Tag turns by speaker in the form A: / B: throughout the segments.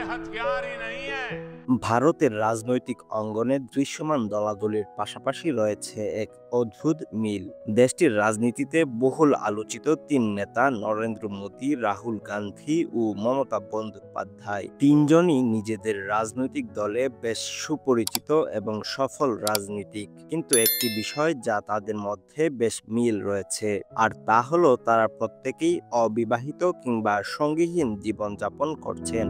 A: हथियार ही नहीं है।
B: ভারতের রাজনৈতিক অঙ্গনে দৃশ্যমান দলাদলির পাশাপাশি রয়েছে এক অদ্ভুত মিল। দেশটির রাজনীতিতে বহুল আলোচিত তিন নেতা নরেন্দ্র মোদী, রাহুল গান্ধী ও মমতা বন্দ্যোপাধ্যায় তিনজনই নিজেদের রাজনৈতিক দলে বেশ সুপরিচিত এবং সফল রাজনীতিক। কিন্তু একটি বিষয় যা তাদের মধ্যে বেশ মিল রয়েছে, আর তা হলো তারা প্রত্যেকেই অবিবাহিত কিংবা সঙ্গীহীন জীবনযাপন করছেন।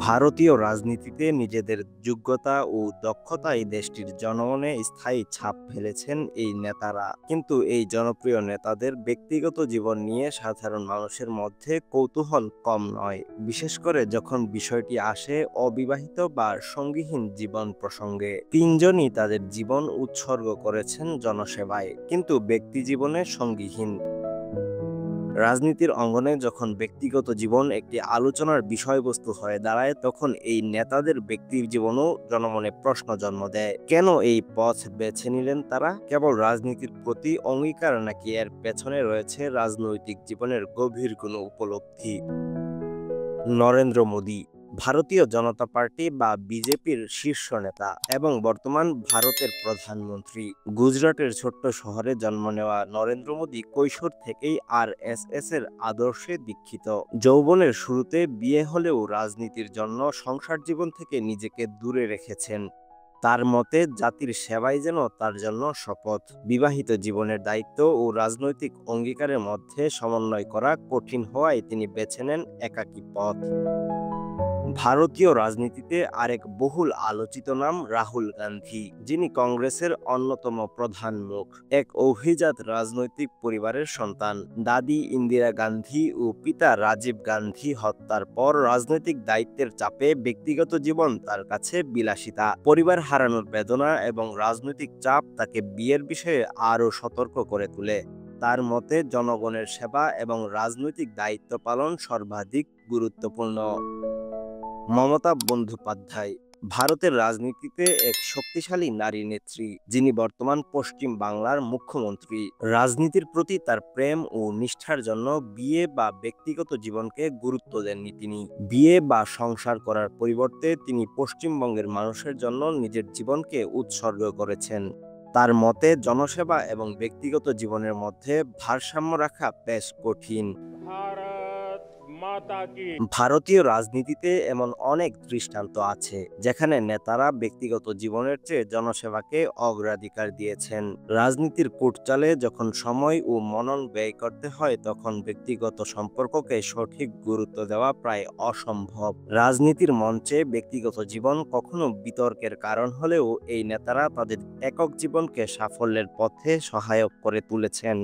B: ভারতীয় রাজনীতিতে নিজেদের যোগ্যতা ও দক্ষতায় দেশটির জনমনে স্থায়ী ছাপ ফেলেছেন এই নেতারা। কিন্তু এই জনপ্রিয় নেতাদের ব্যক্তিগত জীবন নিয়ে সাধারণ মানুষের মধ্যে কৌতূহল কম নয়, বিশেষ করে যখন বিষয়টি আসে অবিবাহিত বা সঙ্গীহীন জীবন প্রসঙ্গে। তিনজনই তাদের জীবন উৎসর্গ করেছেন জনসেবায়, কিন্তু ব্যক্তি জীবনে সঙ্গীহীন। রাজনীতির অঙ্গনে যখন ব্যক্তিগত জীবন একটি আলোচনার বিষয়বস্তু হয়ে দাঁড়ায়, তখন এই নেতাদের ব্যক্তির জীবনও জনমনে প্রশ্ন জন্ম দেয়। কেন এই পথ বেছে নিলেন তারা? কেবল রাজনীতির প্রতি অঙ্গীকার, নাকি এর পেছনে রয়েছে রাজনৈতিক জীবনের গভীর কোনো উপলব্ধি? নরেন্দ্র মোদী ভারতীয় জনতা পার্টি বা বিজেপির শীর্ষ নেতা এবং বর্তমান ভারতের প্রধানমন্ত্রী। গুজরাটের ছোট্ট শহরে জন্ম নেওয়া নরেন্দ্র মোদী কৈশোর থেকেই আরএসএস এর আদর্শে দীক্ষিত। যৌবনের শুরুতে বিয়ে হলেও রাজনীতির জন্য সংসার জীবন থেকে নিজেকে দূরে রেখেছেন। তার মতে জাতির সেবাই যেন তার জন্য শপথ। বিবাহিত জীবনের দায়িত্ব ও রাজনৈতিক অঙ্গীকারের মধ্যে সমন্বয় করা কঠিন হওয়ায় তিনি বেছে নেন একাকী পথ। ভারতীয় রাজনীতিতে আরেক বহুল আলোচিত নাম রাহুল গান্ধী, যিনি কংগ্রেসের অন্যতম প্রধান মুখ। এক অভিজাত রাজনৈতিক পরিবারের সন্তান। দাদি ইন্দিরা গান্ধী ও পিতা রাজীব গান্ধী হত্যার পর রাজনৈতিক দায়িত্বের চাপে ব্যক্তিগত জীবন তার কাছে বিলাসিতা। পরিবার হারানোর বেদনা এবং রাজনৈতিক চাপ তাকে বিয়ের বিষয়ে আরও সতর্ক করে তোলে। তার মতে জনগণের সেবা এবং রাজনৈতিক দায়িত্ব পালন সর্বাধিক গুরুত্বপূর্ণ। মমতা বন্দ্যোপাধ্যায় ভারতের রাজনীতিতে এক শক্তিশালী নারী নেত্রী, যিনি বর্তমান পশ্চিম বাংলার মুখ্যমন্ত্রী। রাজনীতির প্রতি তার প্রেম ও নিষ্ঠার জন্য বিয়ে বা ব্যক্তিগত জীবনকে গুরুত্ব দেননি তিনি। বিয়ে বা সংসার করার পরিবর্তে তিনি পশ্চিমবঙ্গের মানুষের জন্য নিজের জীবনকে উৎসর্গ করেছেন। তার মতে জনসেবা এবং ব্যক্তিগত জীবনের মধ্যে ভারসাম্য রাখা বেশ কঠিন।
A: भारत माता की।
B: ভারতীয় রাজনীতিতে এমন অনেক দৃষ্টান্ত আছে যেখানে নেতারা ব্যক্তিগত জীবনের চেয়ে জনসেবাকে অগ্রাধিকার দিয়েছেন। রাজনীতির কুটচালে যখন সময় ও মনন ব্যয় করতে হয়, তখন ব্যক্তিগত সম্পর্ককে সঠিক গুরুত্ব দেওয়া প্রায় অসম্ভব। রাজনীতির মঞ্চে ব্যক্তিগত জীবন কখনো বিতর্কের কারণ হলেও এই নেতারা তাদের একক জীবনকে সাফল্যের পথে সহায়ক করে তুলেছেন।